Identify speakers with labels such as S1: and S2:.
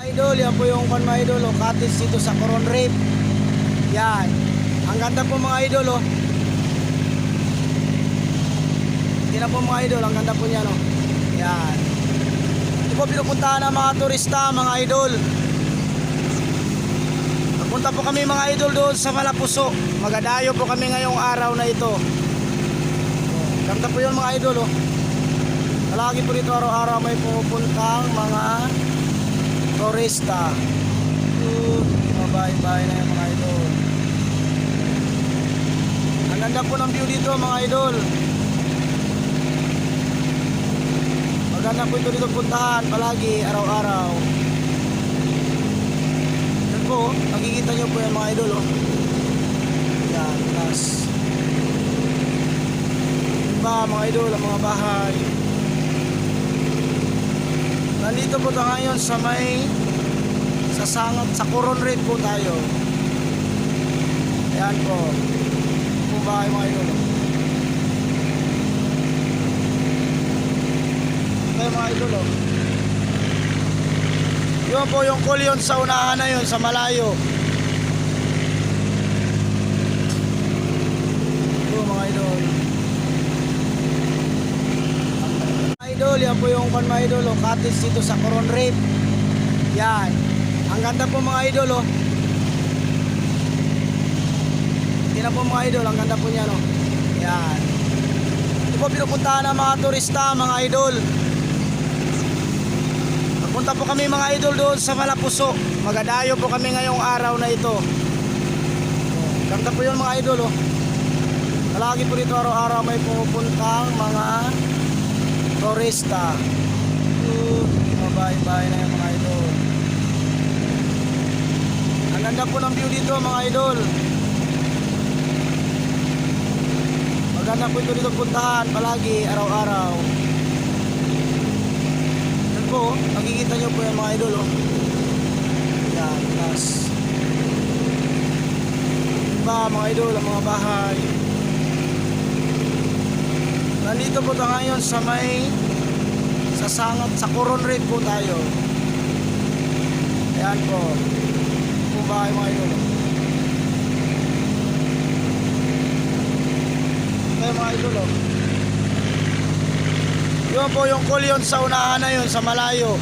S1: Idol, yan po yung mga idol, cottage dito sa Coron Reef. Yan. Ang ganda po mga idol, oh. Tingnan po mga idol, ang ganda po niya, no. Yan. Ito po pinupuntahan ng mga turista, mga idol. Nagpunta po kami mga idol doon sa Malapuso. Magadayo po kami ngayong araw na ito. Ganda po yun mga idol, oh. Palagi po dito araw-araw may pumupuntang mga turista. Mabahay-bahay na yung mga idol. Ang ganda po ng view dito mga idol. Maganda po ito dito puntahan palagi araw-araw. Yan po, nakikita nyo po yan mga idol, oh. Yan, plus iba mga idol, ang mga bahay. Nandito po tayo ngayon sa may sasangat sa Coron Reef po tayo. Ayan po. Kung bahay mga idol. Ito mga idol. Yun po yung kulyon sa unahan na yun, sa malayo. Ito mga idol. Idol, yan po yung mga idol, cottage dito sa Coron Reef. Yan. Ang ganda po mga idol, oh. Tingnan po mga idol, ang ganda po niya, no. Yan. Ito po pinupuntahan ng mga turista, mga idol. Nagpunta po kami mga idol doon sa Malapuso. Magadayo po kami ngayong araw na ito. Ganda po yun mga idol, oh. Palagi po dito araw-araw may pumupuntang mga turista. Mabahay-bahay na yung mga idol. Ang ganda po ng view dito mga idol. Maganda po ito dito puntahan palagi araw-araw. Yan po, nakikita nyo po yung mga idol, oh. Yan, plus iba mga idol, ang mga bahay. Nandito po tayo ngayon sa may sasangat sa Coron Reef po tayo. Ayan po. Kung bahay mga idol. Ito yung mga idol, oh. Yun po yung kulyon sa unahan na yun, sa malayo.